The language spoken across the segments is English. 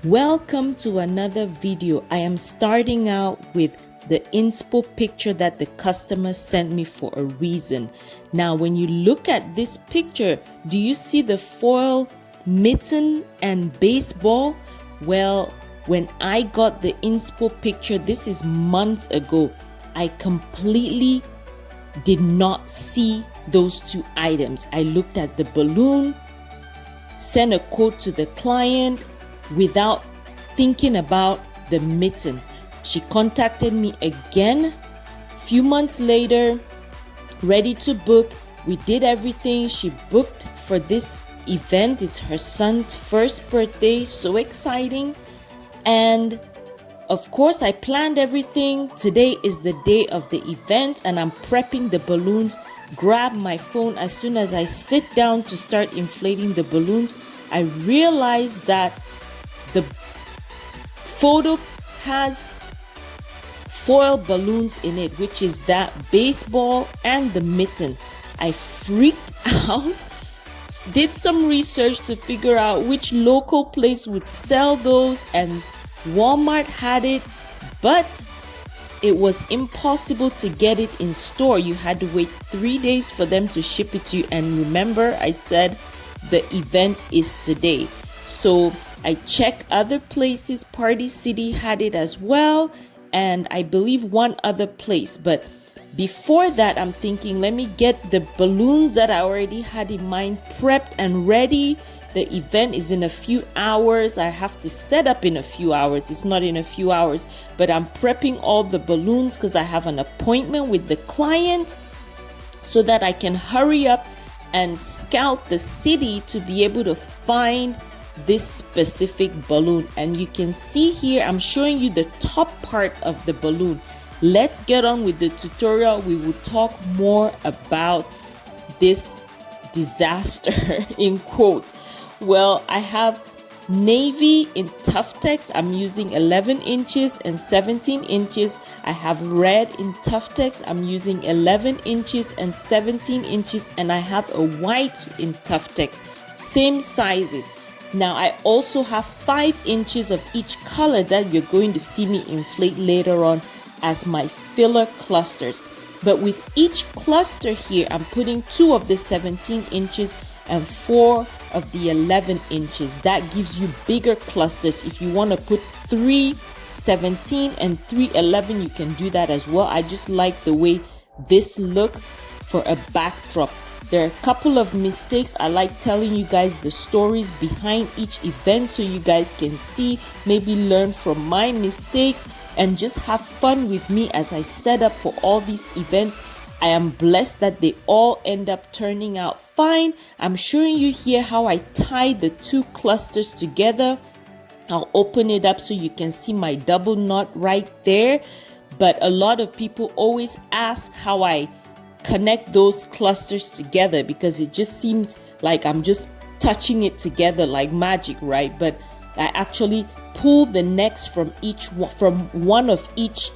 Welcome to another video. I am starting out with the inspo picture that the customer sent me for a reason. Now, when you look at this picture, do you see the foil mitten and baseball? Well, when I got the inspo picture, this is months ago, I completely did not see those two items. I looked at the balloon, sent a quote to the client without thinking about the mitten. She contacted me again a few months later, ready to book. We did everything. She booked for this event. It's her son's first birthday. So exciting. And of course, I planned everything. Today is the day of the event and I'm prepping the balloons. Grab my phone. As soon as I sit down to start inflating the balloons, I realized that the photo has foil balloons in it, which is that baseball and the mitten. I freaked out, did some research to figure out which local place would sell those, and Walmart had it, but it was impossible to get it in store. You had to wait 3 days for them to ship it to you. And remember, I said the event is today. So I checked other places. Party City had it as well, and I believe one other place. But before that, I'm thinking, let me get the balloons that I already had in mind prepped and ready. The event is in a few hours. I have to set up in a few hours. It's not in a few hours, but I'm prepping all the balloons because I have an appointment with the client so that I can hurry up and scout the city to be able to find this specific balloon. And you can see here, I'm showing you the top part of the balloon. Let's get on with the tutorial. We will talk more about this disaster in quotes. Well, I have navy in Tuftex. I'm using 11 inches and 17 inches. I have red in Tuftex. I'm using 11 inches and 17 inches. And I have a white in Tuftex. Same sizes. Now, I also have 5 inches of each color that you're going to see me inflate later on as my filler clusters. But with each cluster here, I'm putting 2 of the 17 inches and 4 of the 11 inches. That gives you bigger clusters. If you want to put 3 17 and 3 11, you can do that as well. I just like the way this looks for a backdrop. There are a couple of mistakes. I like telling you guys the stories behind each event so you guys can see, maybe learn from my mistakes and just have fun with me as I set up for all these events. I am blessed that they all end up turning out fine. I'm showing you here how I tie the 2 clusters together. I'll open it up so you can see my double knot right there. But a lot of people always ask how I connect those clusters together because it just seems like I'm just touching it together like magic, right? But I actually pull the necks from one of each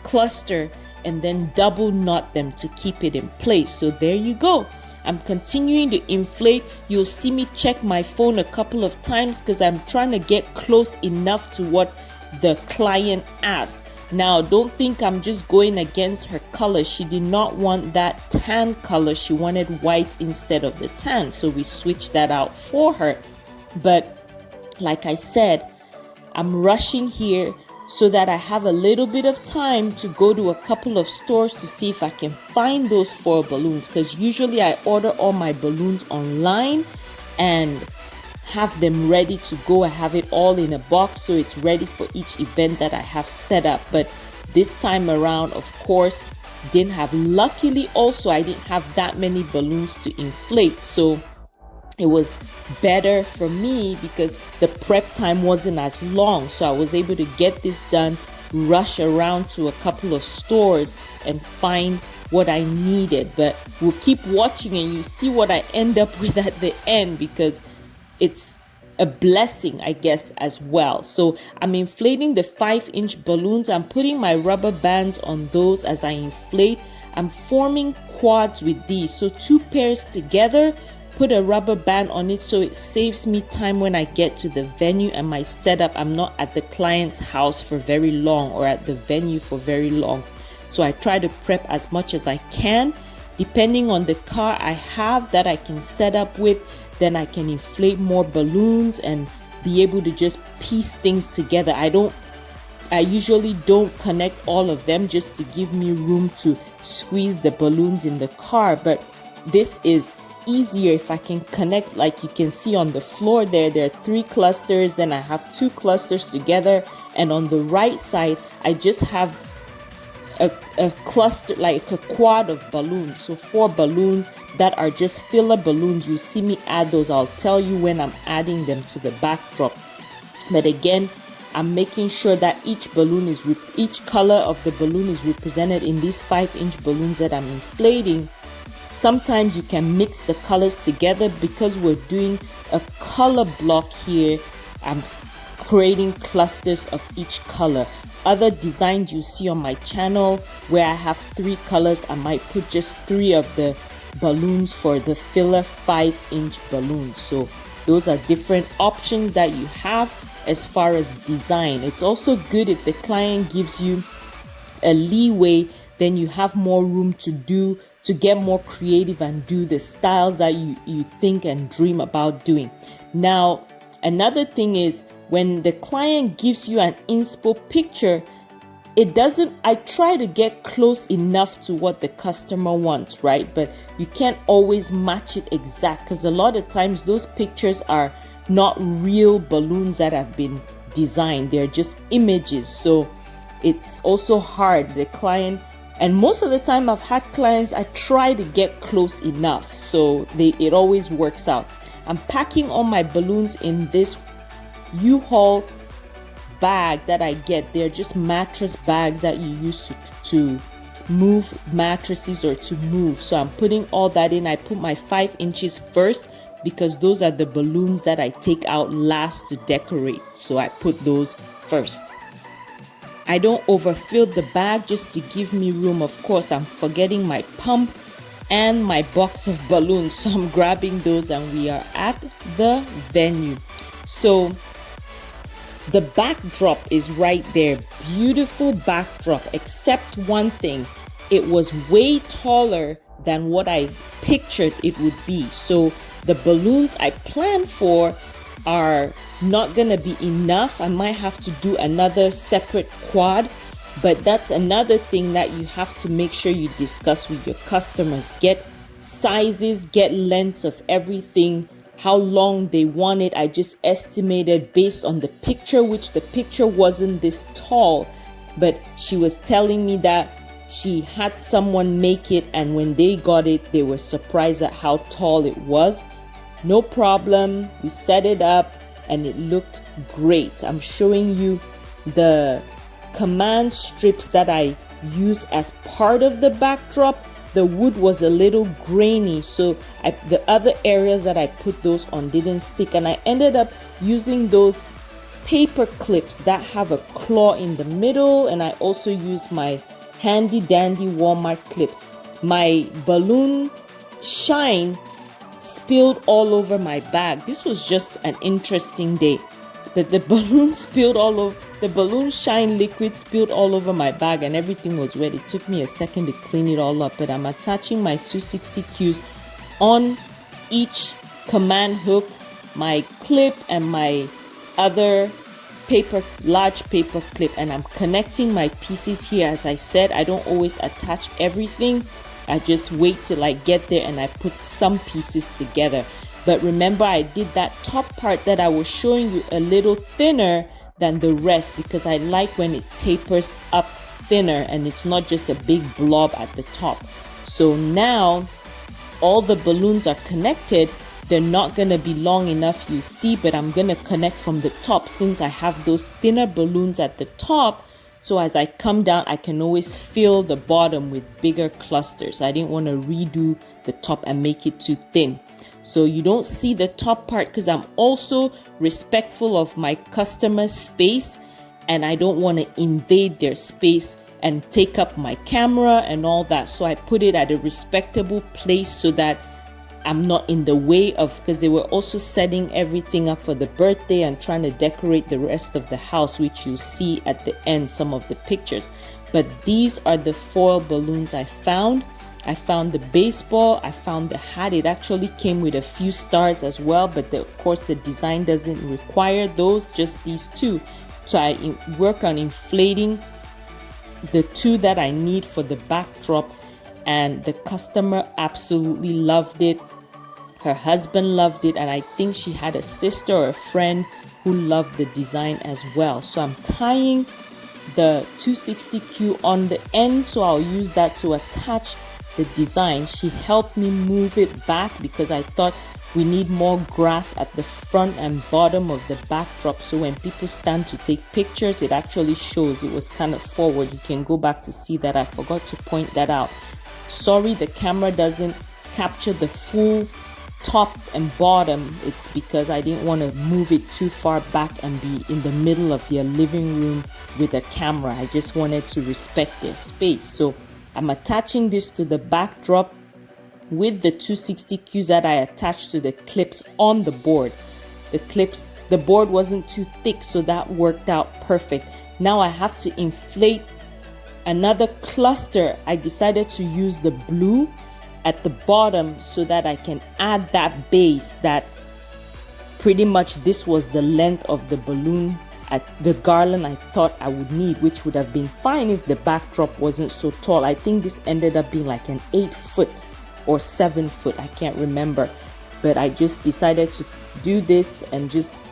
cluster and then double knot them to keep it in place. So there you go. I'm continuing to inflate. You'll see me check my phone a couple of times because I'm trying to get close enough to what the client asked. Now, don't think I'm just going against her color. She did not want that tan color. She wanted white instead of the tan. So we switched that out for her. But like I said, I'm rushing here so that I have a little bit of time to go to a couple of stores to see if I can find those foil balloons, because usually I order all my balloons online and have them ready to go. I have it all in a box so it's ready for each event that I have set up. But this time around, of course, didn't have. Luckily also, I didn't have that many balloons to inflate, so it was better for me because the prep time wasn't as long. So I was able to get this done, rush around to a couple of stores and find what I needed. But we'll keep watching and you see what I end up with at the end, because it's a blessing, I guess, as well. So I'm inflating the 5-inch balloons. I'm putting my rubber bands on those as I inflate. I'm forming quads with these. So 2 pairs together put a rubber band on it so it saves me time when I get to the venue and my setup. I'm not at the client's house for very long or at the venue for very long. So I try to prep as much as I can. Depending on the car I have that I can set up with, then I can inflate more balloons and be able to just piece things together. I usually don't connect all of them just to give me room to squeeze the balloons in the car, but this is easier if I can connect. Like you can see on the floor there are 3 clusters, then I have 2 clusters together, and on the right side I just have a cluster, like a quad of balloons. So 4 balloons that are just filler balloons. You see me add those. I'll tell you when I'm adding them to the backdrop. But again, I'm making sure that each color of the balloon is represented in these 5-inch balloons that I'm inflating. Sometimes you can mix the colors together. Because we're doing a color block here, I'm creating clusters of each color. Other designs you see on my channel where I have 3 colors, I might put just 3 of the balloons for the filler 5-inch balloons. So those are different options that you have as far as design. It's also good if the client gives you a leeway, then you have more room to get more creative and do the styles that you think and dream about doing. Now, another thing is when the client gives you an inspo picture, I try to get close enough to what the customer wants, right? But you can't always match it exact, because a lot of times those pictures are not real balloons that have been designed. They're just images. So it's also hard. The client, and most of the time I've had clients, I try to get close enough. So it always works out. I'm packing all my balloons in this U-Haul bag that I get. They're just mattress bags that you use to move mattresses or to move. So I'm putting all that in. I put my 5 inches first because those are the balloons that I take out last to decorate. So I put those first. I don't overfill the bag just to give me room. Of course, I'm forgetting my pump and my box of balloons. So I'm grabbing those and we are at the venue. So the backdrop is right there. Beautiful backdrop, except one thing. It was way taller than what I pictured it would be. So the balloons I planned for are not gonna be enough. I might have to do another separate quad, but that's another thing that you have to make sure you discuss with your customers. Get sizes, get lengths of everything, how long they want it. I just estimated based on the picture, which the picture wasn't this tall, but she was telling me that she had someone make it, and when they got it, they were surprised at how tall it was. No problem. We set it up and it looked great. I'm showing you the command strips that I used as part of the backdrop. The wood was a little grainy, so the other areas that I put those on didn't stick, and I ended up using those paper clips that have a claw in the middle, and I also used my handy dandy Walmart clips. My balloon shine spilled all over my bag. This was just an interesting day, but the balloon spilled all over. The balloon shine liquid spilled all over my bag and everything was wet. It took me a second to clean it all up, but I'm attaching my 260 Qs on each command hook, my clip and my other large paper clip, and I'm connecting my pieces here. As I said, I don't always attach everything. I just wait till I get there and I put some pieces together. But remember, I did that top part that I was showing you a little thinner than the rest because I like when it tapers up thinner and it's not just a big blob at the top. So now all the balloons are connected. They're not going to be long enough, you see, but I'm going to connect from the top since I have those thinner balloons at the top. So as I come down, I can always fill the bottom with bigger clusters. I didn't want to redo the top and make it too thin. So you don't see the top part because I'm also respectful of my customer's space and I don't want to invade their space and take up my camera and all that. So I put it at a respectable place so that I'm not in the way of, because they were also setting everything up for the birthday and trying to decorate the rest of the house, which you see at the end, some of the pictures. But these are the foil balloons I found. I found the baseball, I found the hat. It actually came with a few stars as well, but of course the design doesn't require those, just these two. So I work on inflating the two that I need for the backdrop, and the customer absolutely loved it. Her husband loved it, and I think she had a sister or a friend who loved the design as well. So I'm tying the 260Q on the end, so I'll use that to attach the design. She helped me move it back because I thought we need more grass at the front and bottom of the backdrop, so when people stand to take pictures, it actually shows. It was kind of forward. You can go back to see that. I forgot to point that out. Sorry, the camera doesn't capture the full top and bottom. It's because I didn't want to move it too far back and be in the middle of their living room with a camera. I just wanted to respect their space. So I'm attaching this to the backdrop with the 260Qs that I attached to the clips on the board. The board wasn't too thick, so that worked out perfect. Now I have to inflate another cluster. I decided to use the blue at the bottom so that I can add that base. That pretty much this was the length of the balloon at the garland I thought I would need, which would have been fine if the backdrop wasn't so tall. I think this ended up being like an 8-foot or 7-foot, I can't remember, but I just decided to do this and just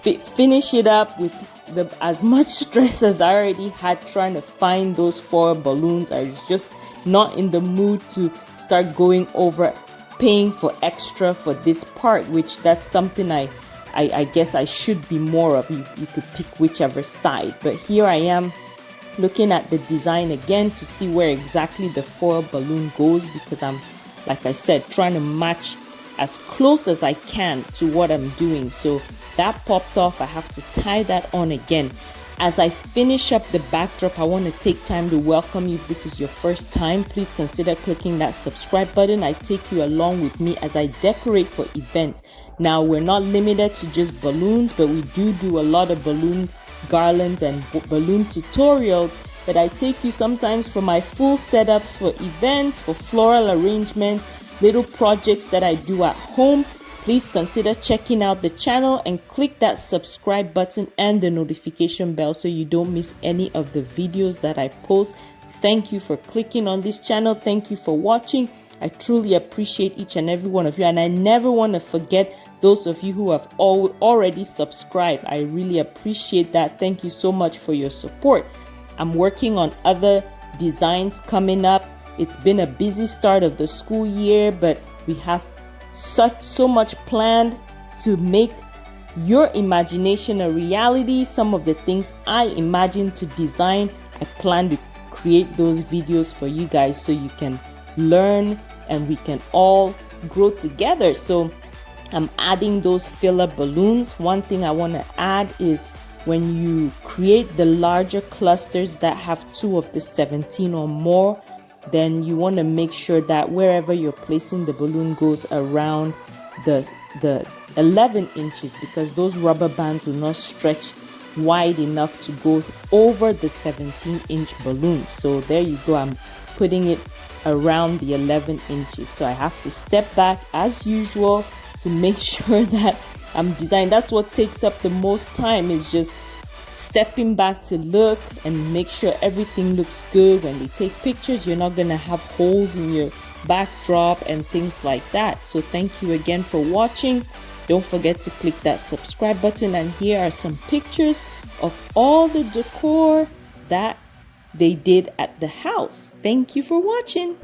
finish it up with as much stress as I already had trying to find those foil balloons. I was just not in the mood to start going over paying for extra for this part, which that's something I guess I should be more of. You could pick whichever side, but here I am looking at the design again to see where exactly the foil balloon goes, because I'm, like I said, trying to match as close as I can to what I'm doing. So that popped off. I have to tie that on again. As I finish up the backdrop, I want to take time to welcome you. If this is your first time, please consider clicking that subscribe button. I take you along with me as I decorate for events. Now, we're not limited to just balloons, but we do a lot of balloon garlands and balloon tutorials. But I take you sometimes for my full setups for events, for floral arrangements, little projects that I do at home. Please consider checking out the channel and click that subscribe button and the notification bell so you don't miss any of the videos that I post. Thank you for clicking on this channel. Thank you for watching. I truly appreciate each and every one of you, and I never want to forget those of you who have already subscribed. I really appreciate that. Thank you so much for your support. I'm working on other designs coming up. It's been a busy start of the school year, but we have so much planned to make your imagination a reality. Some of the things I imagine to design, I plan to create those videos for you guys so you can learn and we can all grow together. So I'm adding those filler balloons. One thing I want to add is when you create the larger clusters that have 2 of the 17 or more, then you want to make sure that wherever you're placing the balloon goes around the 11 inches, because those rubber bands will not stretch wide enough to go over the 17-inch balloon. So there you go. I'm putting it around the 11 inches. So I have to step back as usual to make sure that I'm designing. That's what takes up the most time, is just stepping back to look and make sure everything looks good. When they take pictures, you're not gonna have holes in your backdrop and things like that. So thank you again for watching. Don't forget to click that subscribe button, and here are some pictures of all the decor that they did at the house. Thank you for watching.